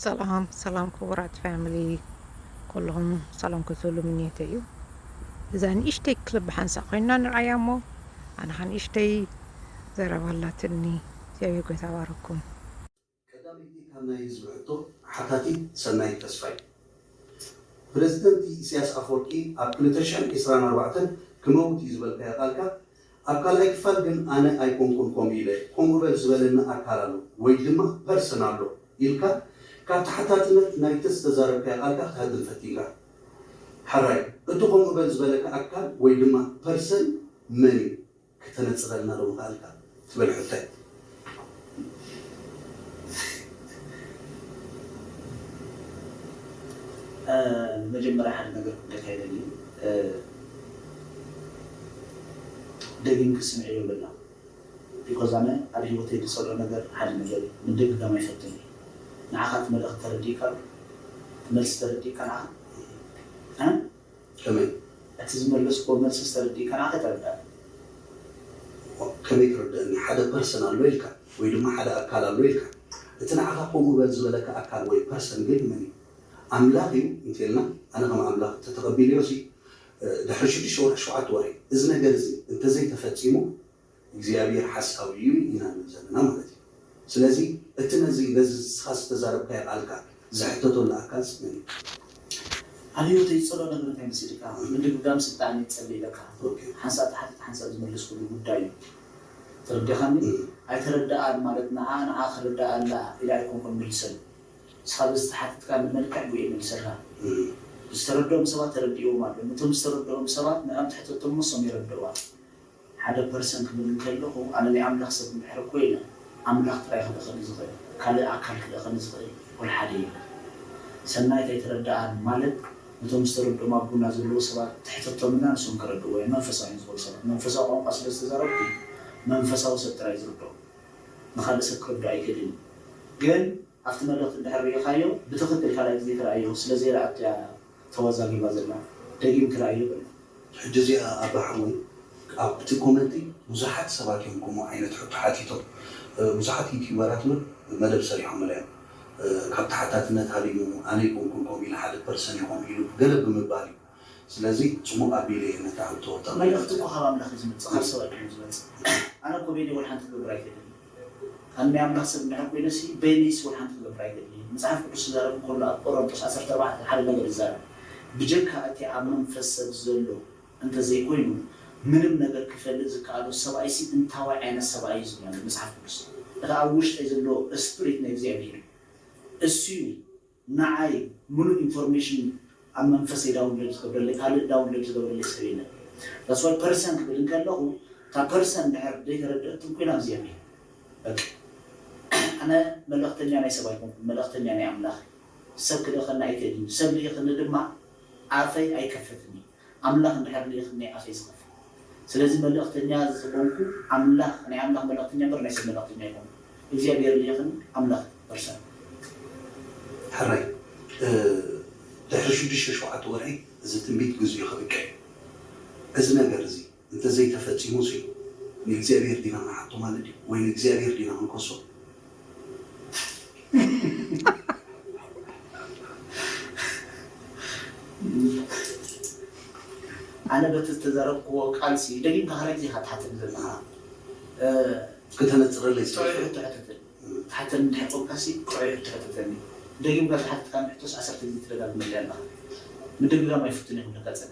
سلام سلام كبرات فاميلي كلهم سلام كتولو منيتي إذا نشتي كلب حنسا قينا نرعيامو أنا حنشتي زربالاتني سيبي كوي تباركم ቀዳሚቲ ካብ ናይ ህዝቢ ሕቶ ሓታቲት ሰናይ ተስፋይ ፕሬዝደንት ኢሳያስ አፈወርቂ ኣብ 2024 ክመውት እዩ ዝበልካዮ ቃልካ ኣብ ካልኣይ ክፋል ግን ኣነ ኣይኮንኩን ከምኡ ኢለ ከምኡ በል ዝበለና ኣካል ኣሎ ወይ ድማ ፐርሰን ኣሎ ኢልካ ካብ ተሓታትነት ናይቲ ዝተዛረብካዮ ቃልካ ክትህድም ፈቲንካ ሓራይ እቲ ከምኡ በል ዝበለካ ኣካል ወይ ድማ ፐርሰን መን እዩ ክተነፅረልና ዶ ምኽኣልካ ትብል ሕቶይ መጀመሪያ ሓደ ነገር እንደካይደልኝ ደጊም ክስምዕ የብላ ቢኮዝ ኣነ ኣብ ሂወተይ ዝሰርዖ ነገር ሓደ ነገር ምድግጋም ኣይፈትኒ ንዓኻት መልእኽቲ ተረዲእካ መልሲ ተረዲእካ ንዓኻ ከመይ እቲ ዝመለስኮ መልሲ ተረዲእካ ንዓኻ ተረዳእ ከመይ ትረድአኒ ሓደ ፐርሰን ኣሎ ኢልካ ወይ ድማ ሓደ ኣካል ኣሎ ኢልካ እቲ ንዓኻ ከምኡ በል ዝበለካ ኣካል ወይ ፐርሰን ግን መን እዩ ኣምላኽ እዩ እንተልና ኣነ ከም ኣምላኽ ተተቐቢልዮ ሲ ድሕሪ 6 ወርሒ እዚ ነገር እዚ እንተዘይተፈፂሙ እግዚኣብሔር ሓሳዊ እዩ ኢና ንብል ዘለና ማለት እዩ ስለዚ እቲ ነዚ ስኻ ዝተዛረብካዮ ቃልካ ዝሕተተሉ ኣካል መን እዩ ኣብ ሂወተይ ዝፀልኦ ነገር እንታይ መሲልካ ምድግጋም ስልጣን ይፀልይ ኢለካ ሓንሳብ ተሓቲት ሓንሳብ ዝመልስኩሉ ጉዳይ እዩ ተረዲእኻኒ ኣይተረዳእን ማለት ንዓ ክረዳእላ ኢላ ኣይኮንኩን ምልሰል ስኻ ብዝተሓትትካ መልክዕ ጉየ መልሰልካ ዝተረድኦም ሰባት ተረዲእዎም ኣሎ ነቶም ዝተረድኦም ሰባት ንኣም ትሕተቶም ንሶም ይረድእዋ ሓደ ፐርሰን ክብል ከለኹ ኣነ ናይ ኣምላኽ ሰብ ምሕር ኮይነ ኣምላኽ ጥራይ ክደኸኒ ዝኽእል ካልእ ኣካል ክደኸኒ ዝኽእል ኩል ሓደ እዩ ሰናይት ኣይተረዳእን ማለት ነቶም ዝተረድኦም ኣቡና ዘለዉ ሰባት ትሕተቶምና ንሶም ክረድእዎ እዮም መንፈሳዊ ዝኽእሉ ሰባት መንፈሳዊ ቋንቋ ስለ ዝተዛረብኩ መንፈሳዊ ሰብ ጥራይ ዝርድኦም ንካልእ ሰብ ክረድኦ ኣይክእልን ግን ኣብቲ መልእኽቲ እንድሕር ሪኢኻዮ ብትኽክል ካልኣይ ግዜ ክረኣዮ ስለዘይረኣት እያ ተወዛጊባ ዘላ ደጊም ክረኣዮ በለ ሕጂ እዚኣ ኣባሓወይ ኣብቲ ኮመንቲ ብዙሓት ሰባት እዮም ከምኡ ዓይነት ሕቶ ሓቲቶም ብዙሓት ዩቲዩበራት እውን መደብ ሰሪሖም እዮም ካብ ተሓታትነት ሃልዩ ኣነ ይኮንኩን ከምኡ ኢለ ሓደ ፐርሰን ይኾን ኢሉ ገለ ብምባል እዩ ስለዚ ፅሙቕ ኣቢለ ነታ ሕቶ መልእኽቲ እኮ ካብ ኣምላኽ ዝመፅእ ካብ ሰባት እዩ ዝመፅእ ኣነ እኮ ቤኒ ወል ሓንቲ ክገብር ኣይክእልን أنا أملاك سبنا حكي نسي بينيس والحمد لله برايدني مزعف كل زارب كل أقرب 14 حال ما الزارب بجنك أتي عمم فسد زلو أنت زي كوينو من نقدر كفل زكالو السبعي سي أنت وعين السبعي يعني مزعف كل لا أوش تزلو سبريت نجزيابير السيو نعاي منو information عمم فسد داونلود قبل اللي قال داونلود قبل اللي سوينا بس هو البرسنت بدن كله تا برسنت ده ده ردت كلنا زيابير أنا ملأختني أنا سبايكم ملأختني أنا أملاخ سب كده خلنا أيكدين سب لي خلنا دمع عافي أي كفتني أملاخ نحب لي خلنا عافي سقف سلازم ملأختني هذا زبونكم أملاخ أنا أملاخ ملأختني أمر ناس ملأختني أيكم إذا بير لي خلنا أملاخ برسان حراي تحرش بديش شو عتوري إذا تنبيت جزء خبيك إذا نجرزي أنت زي تفتي موسي نجزابير دينا نحطو مالدي وين نجزابير دينا نقصو أنا بتتزارب قالسي دقيقة كهرجاء زي حتى نزلنا كنت أنا ترى ليش حتى نحكي قاسي قريب تحتتني دقيقة حتى كان محتاج 10 لتر دم مليان من دقيقة ما يفتني هنا كذا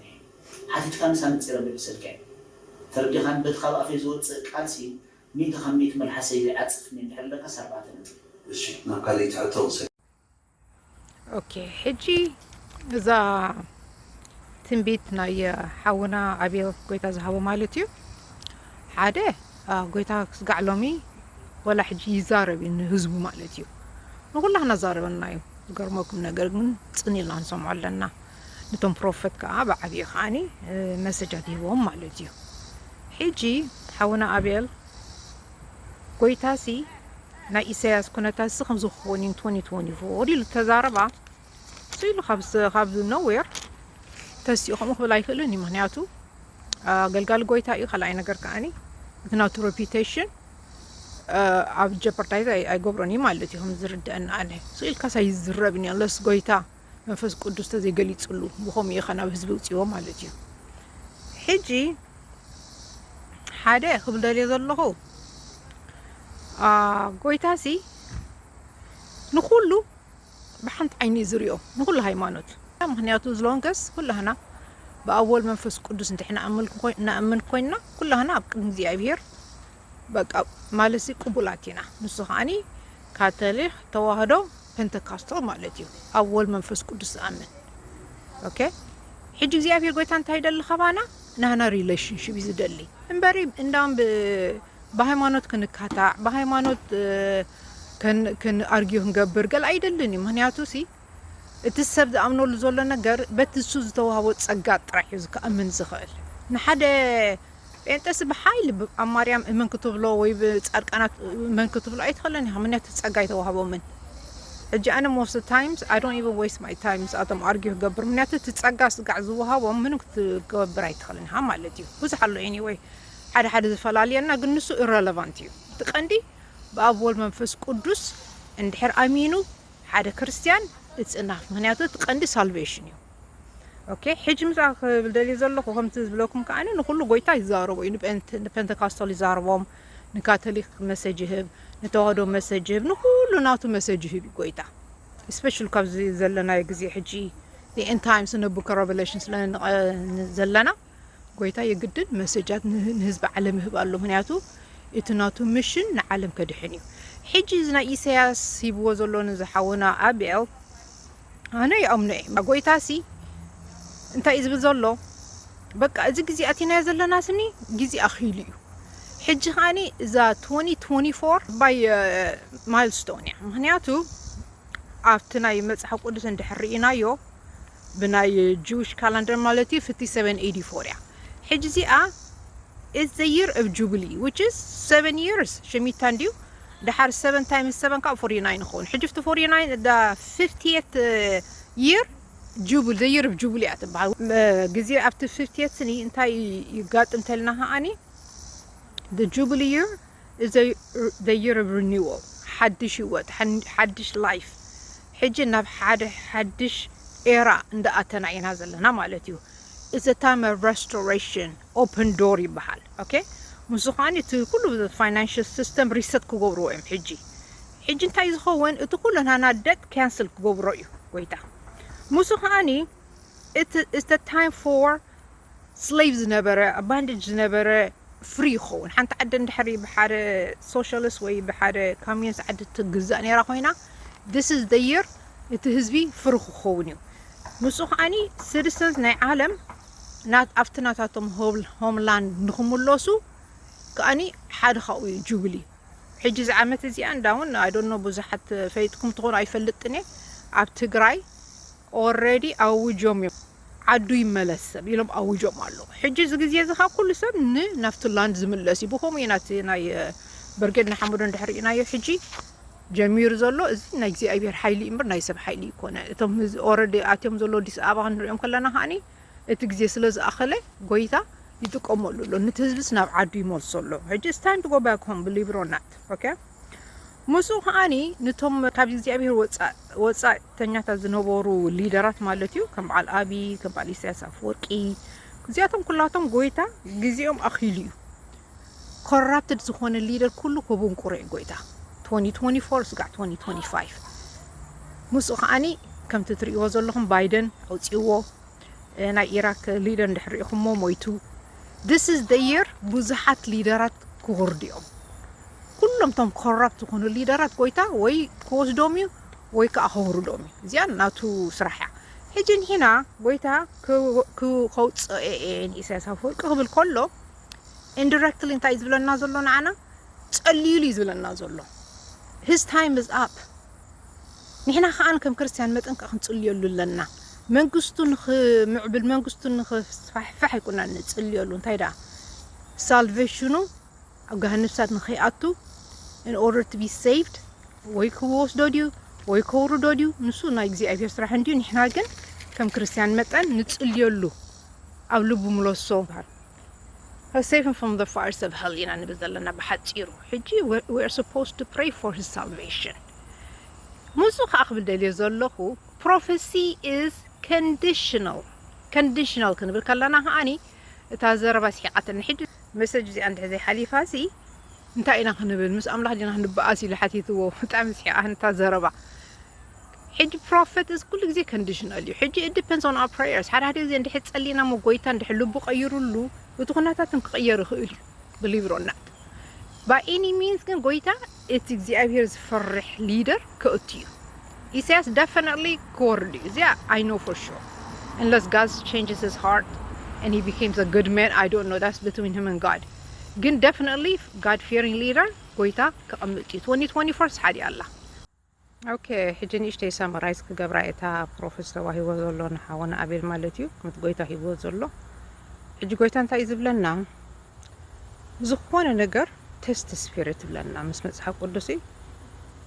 حتى كان سنة تصير بالسلكين ترى خان بتخلق في زود قالسي مين تخميت من الحسيلة عطفني نحلك 7 شيء ما قال لي تعتوصي اوكي حجي اذا تنبيتنا يا حونا ابي قويتا زهبو مالتيو حاده قويتا قعلومي ولا حجي يزارب انه هزبو مالتيو نقول لنا زاربنا يو قرموكم نقر من تصني لنا نسمع لنا نتم بروفيت كعب ابي خاني مسجات يوم مالتيو حجي حونا ابيل قويتاسي نا إساس كنا تاسخم زخونين 2024 اللي تزاربا سيلو خابز نوير تاسيو خمو خبلاي خلوني مهنياتو قلقال قويتا إيو خلاي نقر كاني متناتو ريبيتيشن ኣብ ጀፐርታይዝ ኣይገብሮን ማለት እዮም ዝርድአና ኣነ ስኢል ካሳይ ዝረብን ያለስ ጎይታ መንፈስ ቅዱስ ተዘይገሊጽሉ ብኸም ይኸና ህዝቢ ውጽዮ ማለት እዩ ሕጂ ሓደ ክብል ደልየ ዘለኹ ጎይታሲ ንኩሉ ብሓንቲ ዓይኒ ዝርዮ ንኩሉ ሃይማኖት ምክንያቱ ዝሎንገስ ኩላህና ብኣወል መንፈስ ቅዱስ እንተሕና ነኣምን ኮይንና ኩላህና ኣብ ቅድሚ እግዚኣብሔር በቃ ማለሲ ቅቡላት ኢና ንሱ ከዓኒ ካቶሊክ ተዋህዶ ፔንቴኮስታል ማለት እዩ ኣወል መንፈስ ቅዱስ ኣምን ኦኬ ሕጂ እግዚኣብሔር ጎይታ እንታይ ይደሊ ኸባና ናህና ሪሌሽንሽፕ እዩ ዝደሊ እምበሪ እንዳም ብሃይማኖት ክንካታዕ ብሃይማኖት ክንኣርግዩ ክንገብር ገለ ኣይደልን እዩ ምክንያቱ ሲ እቲ ሰብ ዝኣምነሉ ዘሎ ነገር በቲ እሱ ዝተዋህቦ ፀጋ ጥራሕ እዩ ዝከኣምን ዝኽእል ንሓደ ጴንጤስ ብሓይሊ ኣብ ማርያም እመን ክትብሎ ወይ ብፃድቃናት እመን ክትብሎ ኣይትኽእልን ኢኻ ምክንያቱ ፀጋ ይተዋህቦምን ሕጂ ኣነ most of the times I don't even waste my time ንስኣቶም ኣርግዩ ክገብር ምክንያቱ እቲ ፀጋ ስጋዕ ዝወሃቦም ምንም ክትገብር ኣይትኽእልን ኢኻ ማለት እዩ ብዙሕ ኣሎ anyway ሓደ ዝፈላለየና ግን ንሱ irrelevant እዩ እቲ ቀንዲ ብኣብ ወልድ መንፈስ ቅዱስ እንድሕር ኣሚኑ ሓደ ክርስቲያን it's enough ምክንያቱ እቲ ቀንዲ salvation እዩ ኦኬ ሕጂ ምሳ ክብል ደልየ ዘለኹ ከምቲ ዝብለኩም ከዓነ ንኩሉ ጎይታ ይዛረቦ እዩ ንፔንቴኮስታል ይዛረቦም ንካቶሊክ መሰጅ ይህብ ንተዋህዶ መሰጅ ይህብ ንኩሉ ናቱ መሰጅ ይህብ ጎይታ especially ካብዚ ዘለና ግዜ ሕጂ the end times in the book of Revelation ዘለና ጎይታ የግድን መሰጃት ንህዝቢ ዓለም ይህብ ኣሎ ምክንያቱ እቲ ናቱ ሚሽን ንዓለም ከድሕን እዩ ሕጂ ዝና ኢሳያስ ሂብዎ ዘሎ ንዝሓውና ኣቤል ኣነ ይኣምነ ጎይታሲ እንታይ እዩ ዝብል ዘሎ በቃ እዚ ግዜ ኣቲና ዘለና ስኒ ግዜ ኣኺሉ እዩ ሕጂ ኸዓኒ እዛ 2024 ባይ ማይልስቶን እያ ምክንያቱ ኣብቲ ናይ መፅሓፍ ቅዱስ እንድሕር ርኢናዮ ብናይ ጂዊሽ ካላንደር ማለት እዩ 5784 እያ ሕጂ እዚኣ is the year of Jubilee which is 7 years ሸሚታ እንዲዩ ድሓር 7 times 7 ካብ 49 ይኸውን ሕጂ 49 the 50th year Jubilee the year of Jubilee ኣትበሃል ግዜ ኣብቲ 50th ስኒ እንታይ ይጋጥም ተልና ኸዓኒ the Jubilee year is the year of renewal ሓድሽ ህይወት ሓድሽ life ሕጂ ናብ ሓደ ሓድሽ ኤራ እንዳኣተና ኢና ዘለና ማለት እዩ it's a time of restoration open door ይበሃል ኦኬ ሙሱ ኸዓኒ እቲ ኩሉ financial system reset ክገብርዎ እዮም ሕጂ እንታይ ዝኸውን እቲ ኩሉ ናና debt cancel ክገብሮ እዩ ጎይታ ሙሱ ኸዓኒ it's the time for slaves ዝነበረ abandoned ዝነበረ free ይኸውን ሓንቲ ዓዲ እንድሕሪ ብሓደ socialist ወይ ብሓደ communist ዓዲ ትግዛእ ነይራ ኮይና this is the year እቲ ህዝቢ ፍሪ ክኸውን እዩ ሙሱ ኸዓኒ citizens ናይ ዓለም ናት ኣፍትናታቶም ሆምላንድ ንኽምለሱ ከዓኒ ሓደ ካብኡ እዩ ጁብሊ ሕጂ ዝዓመት እዚኣ እንዳውን I don't know ብዙሓት ፈይጥኩም ትኾኑ ኣይፈልጥን ኣብ ትግራይ already ኣውጆም ዓዱ ይመለስ ሰብ ኢሎም ኣውጆም ኣሎ ሕጂ እዚ ግዜ እዚ ካብ ኩሉ ሰብ ንናፍቲ ላንድ ዝምለስ እዩ ብኸምኡ ናት ናይ በርገድና ሓሙዶ እንድሕር ኢናዮ ሕጂ ጀሚሩ ዘሎ እዚ ናይ እግዚኣብሔር ሓይሊ እምበር ናይ ሰብ ሓይሊ ይኮነ እቶም already ኣትዮም ዘሎ ኣዲስ ኣበባ ክንሪኦም ከለና ኸዓኒ እቲ ግዜ ስለ ዝኣኸለ ጎይታ ይጥቀመሉ ኣሎ ነቲ ህዝብስ ናብ ዓዱ ይመልሶ ኣሎ ሕጂ it's time to go back home believe it or not okay ሙሱ ኸዓኒ ነቶም ካብ እግዚኣብሔር ወፃእተኛታት ዝነበሩ ሊደራት ማለት እዩ ከም በዓል ኣቢ ከም በዓል ኢሳያስ ኣፈወርቂ እዚኣቶም ኩላቶም ጎይታ ግዜኦም ኣኺሉ እዩ ኮራፕትድ ዝኾነ ሊደር ኩሉ ከበንቁረ እዩ ጎይታ 2024 ስጋዕ 2025 ሙሱ ኸዓኒ ከምቲ ትሪእዎ ዘለኹም ባይደን ኣውፂዎ ናይ ኢራክ ሊደር እንድሕር ኢኹሞ ሞይቱ this is the year ብዙሓት ሊደራት ክወርዲኦም ኩሎም ቶም ኮራፕት ዝኾኑ ሊደራት ጎይታ ወይ ክወስዶም እዩ ወይ ከዓ ከውርዶም እዩ እዚኣ ናቱ ስራሕ እያ ሕጂ ንሕና ጎይታ ከውፅአ ኢሳያስ ኣፈወርቂ ክብል ከሎ indirectly እንታይ ዝብለና ዘሎ ንዓና ጸልዩሉ እዩ ዝብለና ዘሎ his time is up ንሕና ኸዓን ከም ክርስቲያን መጠንቀ ክንጽልየሉ ኣለና መንግስቱ ንኽምዕብል መንግስቱ ንኽስፋሕፋሕ ይኩና ንጽልየሉ እንታይ ዳ ሳልቬሽኑ ኣብ ገሃነብሳት ንኸይኣቱ in order to be saved ወይ ክወስዶ ድዩ ወይ ከውርዶ ድዩ ንሱ ናይ እግዚኣብሔር ስራሕ እንድዩ ንሕና ግን ከም ክርስቲያን መጠን ንጽልየሉ ኣብ ልቡ ምለሶ save him from the fires of hell ኢና ንብል ዘለና ብሓፂሩ ሕጂ we are supposed to pray for his salvation ሙዙ ከዓ ክብል ደልዮ ዘለኹ prophecy is conditional ክንብል ከለና ከዓኒ እታ ዘረባ ስሒቃተኒ ሕጂ መሰጅ እዚኣ እንድሕር ዘይሓሊፋሲ እንታይ ኢና ክንብል ምስ ኣምላኽ ዲና ክንበኣስ ኢሉ ሓቲትዎ ብጣዕሚ ስሒቃ እንታ ዘረባ ሕጂ prophet is ኩሉ ግዜ conditional እዩ ሕጂ it depends on our prayers ሓደ ግዜ እንድሕር ጸሊና ሞ ጎይታ እንድሕር ልቡ ቀይሩሉ እቲ ኩነታትን ክቕየር ይኽእል እዩ believe it or not by any means ግን ጎይታ እቲ እግዚኣብሔር ዝፈርሕ ሊደር ክእቱ እዩ ኢሳያስ definitely ክወርድ እዩ እዚኣ I know for sure unless God changes his heart and he becomes a good man I don't know that's between him and God ግን definitely God fearing leader ጎይታ ክቐምጥ እዩ 2024 ሓዲ ኣላ okay ሕጂ ንእሽተይ ሳምራይዝ ክገብራ እታ ፕሮፌስ ተባሂዎ ዘሎ ንሓወና ኣቤል ማለት እዩ ምት ጎይታ ሂቦ ዘሎ ሕጂ ጎይታ እንታይ ዝብለና ዝኾነ ነገር ቴስት ስፒሪት ብለና ምስ መጽሓፍ ቅዱስ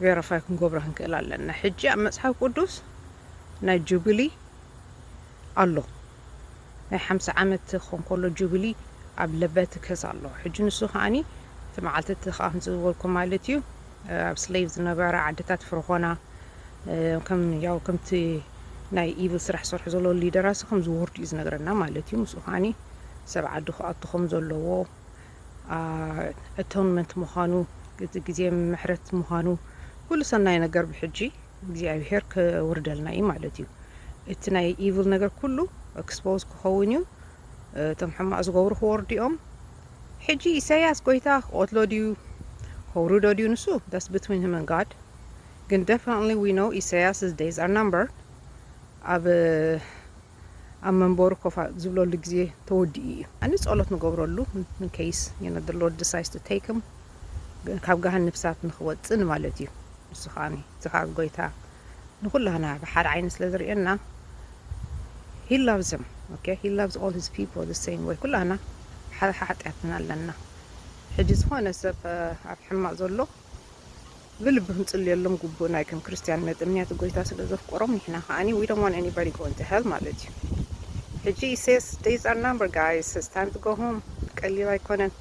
ቬሪፋይ ክንገብሮ ክንክእል ኣለና ሕጂ ኣብ መጽሓፍ ቅዱስ ናይ ጁቢሊ ኣሎ ናይ 50 ዓመት ኮንኮሎ ጁቢሊ ኣብ ለበት ከስ ኣሎ ሕጂ ንሱ ከዓኒ ተማዓልቲ ከዓ ዝወልኩ ማለት እዩ ኣብ ስሌቭ ዝነበረ ዓድታት ፍርኾና ከምቲ ናይ ኢቪል ስራሕ ሰርሑ ዘሎ ሊደራስ ከም ዝወርዱ እዩ ዝነግረና ማለት እዩ ምስ ከዓኒ ሰብ ዓዱ ክኣትኹም ዘለዎ atonement ምዃኑ እቲ ግዜ ምሕረት ምዃኑ ኩሉ ሰናይ ነገር ብሕጂ እግዚኣብሔር ክወርደልና እዩ ማለት እዩ እቲ ናይ ኢቪል ነገር ኩሉ ኤክስፖዝ ክኸውን እዩ እቶም ሕማቅ ዝገብሩ ክወርዲኦም ሕጂ ኢሳያስ ጎይታ ቆትሎ ድዩ ከውርዶ ድዩ ንሱ that's between him and God ግን definitely we know Isaiah's days are numbered ኣብ መንበሩ ኮፋ ዝብለሉ ግዜ ተወዲ እዩ ኣነ ጸሎት ንገብረሉ in case you know the Lord decides to take him ካብ ጋህን ንብሳት ንኽወፅን ማለት እዩ ንሱ ኸዓኒ ዝኻብ ጎይታ ንኹላና ብሓደ ዓይኒ ስለ ዝርአየና he loves him okay he loves all his people the same way ኩላና ሓጢኣትና ኣለና ሕጂ ዝኾነ ሰብ ኣብ ሕማቅ ዘሎ ብልቢ ክንጽልየሎም ግቡእ ናይ ከም ክርስቲያንነት እምነት ጎይታ ስለ ዘፍቅሮም ንሕና ከዓኒ we don't want anybody going to hell ማለት እዩ ሕጂ says days are numbered guys it's time to go home ቀሊል ኣይኮነን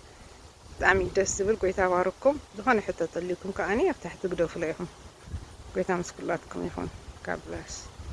ብጣዕሚ ደስ ዝብል ጎይታ ባርኩም ዝኾነ ሕቶ ተልይኩም ከዓኒ ኣብ ታሕቲ ግደፍሉ ኢኹም ጎይታ ምስ ኩላትኩም ይኹን God bless